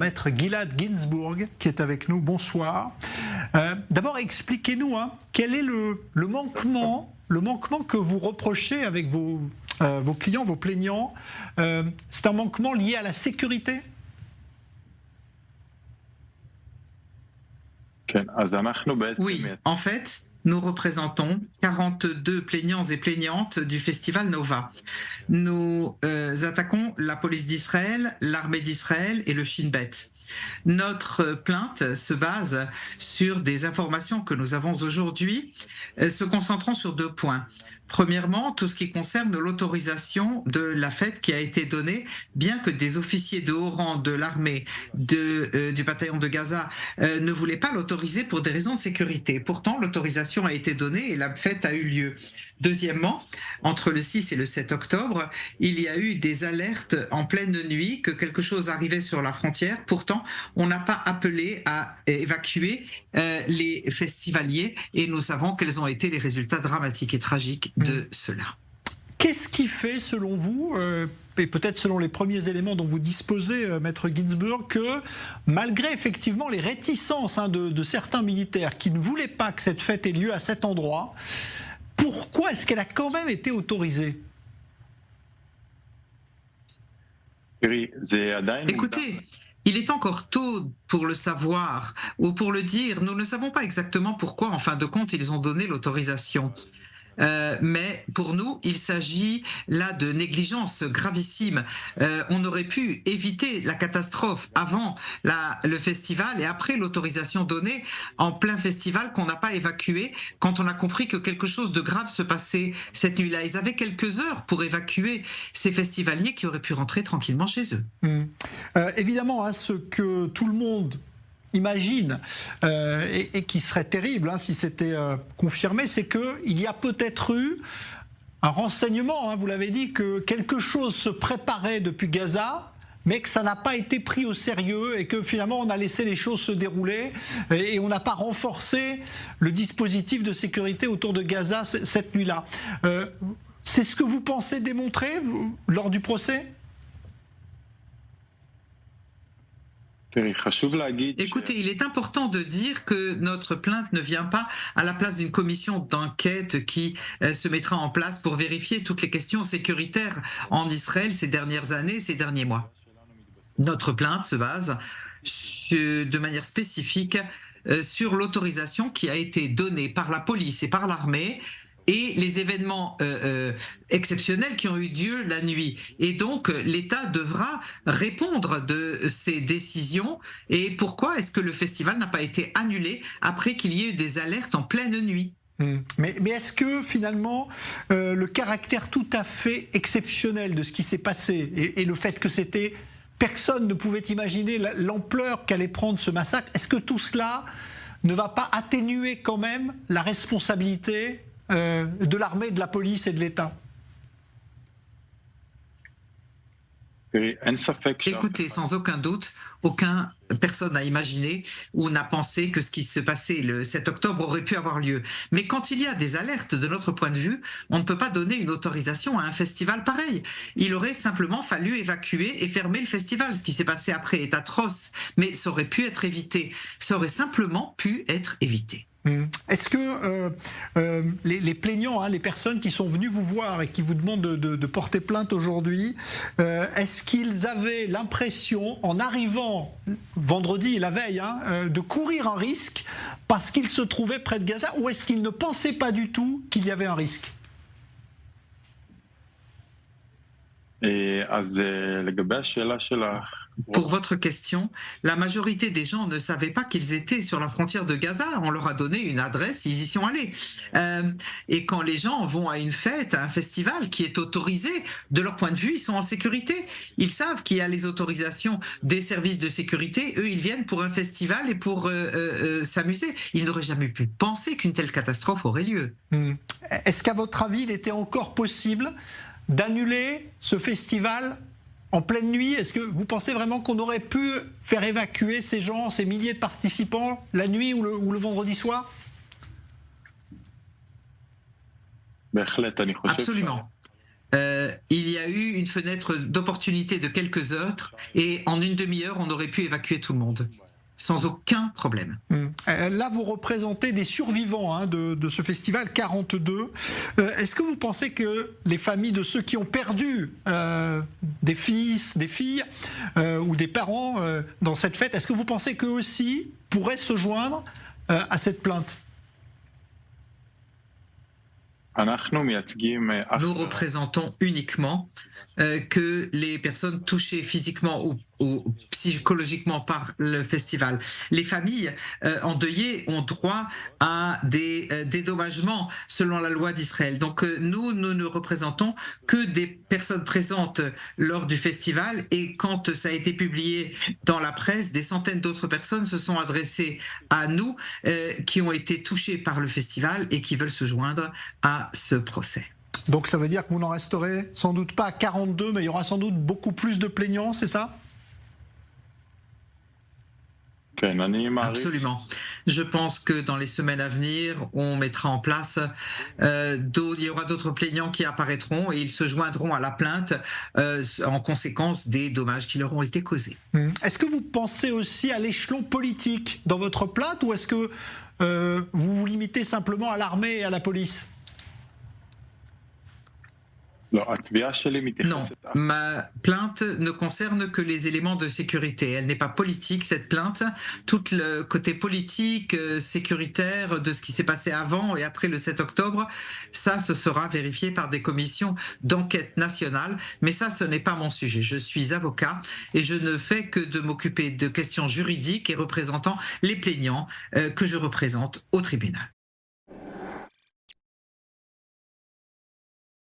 Maître Gilad Ginsburg, qui est avec nous. Bonsoir. D'abord, expliquez-nous quel est le manquement que vous reprochez avec vos clients, vos plaignants. C'est un manquement lié à la sécurité ? Oui, en fait, nous représentons 42 plaignants et plaignantes du festival Nova. Nous attaquons la police d'Israël, l'armée d'Israël et le Shin Bet. Notre plainte se base sur des informations que nous avons aujourd'hui, se concentrant sur 2 points. Premièrement, tout ce qui concerne l'autorisation de la fête qui a été donnée, bien que des officiers de haut rang de l'armée du bataillon de Gaza ne voulaient pas l'autoriser pour des raisons de sécurité. Pourtant, l'autorisation a été donnée et la fête a eu lieu. Deuxièmement, entre le 6 et le 7 octobre, il y a eu des alertes en pleine nuit que quelque chose arrivait sur la frontière. Pourtant, on n'a pas appelé à évacuer les festivaliers et nous savons quels ont été les résultats dramatiques et tragiques de cela. Qu'est-ce qui fait, selon vous, et peut-être selon les premiers éléments dont vous disposez, Maître Ginsburg, que malgré effectivement les réticences de certains militaires qui ne voulaient pas que cette fête ait lieu à cet endroit, pourquoi est-ce qu'elle a quand même été autorisée ? Écoutez, il est encore tôt pour le savoir ou pour le dire. Nous ne savons pas exactement pourquoi, en fin de compte, ils ont donné l'autorisation. Mais pour nous, il s'agit là de négligence gravissime. On aurait pu éviter la catastrophe avant le festival et après l'autorisation donnée en plein festival qu'on n'a pas évacué quand on a compris que quelque chose de grave se passait cette nuit-là. Ils avaient quelques heures pour évacuer ces festivaliers qui auraient pu rentrer tranquillement chez eux. Évidemment, ce que tout le monde imagine, et qui serait terrible si c'était confirmé, c'est qu'il y a peut-être eu un renseignement, vous l'avez dit, que quelque chose se préparait depuis Gaza, mais que ça n'a pas été pris au sérieux et que finalement on a laissé les choses se dérouler et on n'a pas renforcé le dispositif de sécurité autour de Gaza cette nuit-là. C'est ce que vous pensez démontrer lors du procès ? Écoutez, il est important de dire que notre plainte ne vient pas à la place d'une commission d'enquête qui se mettra en place pour vérifier toutes les questions sécuritaires en Israël ces dernières années, ces derniers mois. Notre plainte se base de manière spécifique sur l'autorisation qui a été donnée par la police et par l'armée et les événements exceptionnels qui ont eu lieu la nuit. Et donc, l'État devra répondre de ces décisions. Et pourquoi est-ce que le festival n'a pas été annulé après qu'il y ait eu des alertes en pleine nuit ? Mais est-ce que finalement le caractère tout à fait exceptionnel de ce qui s'est passé et le fait que personne ne pouvait imaginer l'ampleur qu'allait prendre ce massacre, est-ce que tout cela ne va pas atténuer quand même la responsabilité de l'armée, de la police et de l'État ? Écoutez, sans aucun doute, personne n'a imaginé ou n'a pensé que ce qui se passait le 7 octobre aurait pu avoir lieu. Mais quand il y a des alertes, de notre point de vue, on ne peut pas donner une autorisation à un festival pareil. Il aurait simplement fallu évacuer et fermer le festival. Ce qui s'est passé après est atroce, mais ça aurait pu être évité. Ça aurait simplement pu être évité. Est-ce que les plaignants, les personnes qui sont venues vous voir et qui vous demandent de porter plainte aujourd'hui, est-ce qu'ils avaient l'impression, en arrivant vendredi, la veille, de courir un risque parce qu'ils se trouvaient près de Gaza, ou est-ce qu'ils ne pensaient pas du tout qu'il y avait un risque ? Pour votre question, la majorité des gens ne savaient pas qu'ils étaient sur la frontière de Gaza. On leur a donné une adresse, ils y sont allés. Et quand les gens vont à une fête, à un festival qui est autorisé, de leur point de vue, ils sont en sécurité. Ils savent qu'il y a les autorisations des services de sécurité. Eux, ils viennent pour un festival et pour s'amuser. Ils n'auraient jamais pu penser qu'une telle catastrophe aurait lieu. Est-ce qu'à votre avis, il était encore possible d'annuler ce festival en pleine nuit? Est-ce que vous pensez vraiment qu'on aurait pu faire évacuer ces gens, ces milliers de participants, la nuit ou le vendredi soir? Absolument. il y a eu une fenêtre d'opportunité de quelques heures et en une demi-heure, on aurait pu évacuer tout le monde. Sans aucun problème. Là, vous représentez des survivants de ce festival 42. Est-ce que vous pensez que les familles de ceux qui ont perdu des fils, des filles ou des parents dans cette fête, est-ce que vous pensez qu'eux aussi pourraient se joindre à cette plainte ? Nous représentons uniquement que les personnes touchées physiquement ou psychologiquement par le festival. Les familles endeuillées ont droit à des dédommagements selon la loi d'Israël. Donc nous ne représentons que des personnes présentes lors du festival et quand ça a été publié dans la presse, des centaines d'autres personnes se sont adressées à nous qui ont été touchées par le festival et qui veulent se joindre à ce procès. Donc ça veut dire que vous n'en resterez sans doute pas à 42, mais il y aura sans doute beaucoup plus de plaignants, c'est ça ? Absolument. Je pense que dans les semaines à venir, on mettra en place, il y aura d'autres plaignants qui apparaîtront et ils se joindront à la plainte en conséquence des dommages qui leur ont été causés. Est-ce que vous pensez aussi à l'échelon politique dans votre plainte ou est-ce que vous vous limitez simplement à l'armée et à la police ? Non, ma plainte ne concerne que les éléments de sécurité. Elle n'est pas politique, cette plainte. Tout le côté politique, sécuritaire de ce qui s'est passé avant et après le 7 octobre, ça, ce sera vérifié par des commissions d'enquête nationale. Mais ça, ce n'est pas mon sujet. Je suis avocat et je ne fais que de m'occuper de questions juridiques et représentant les plaignants que je représente au tribunal.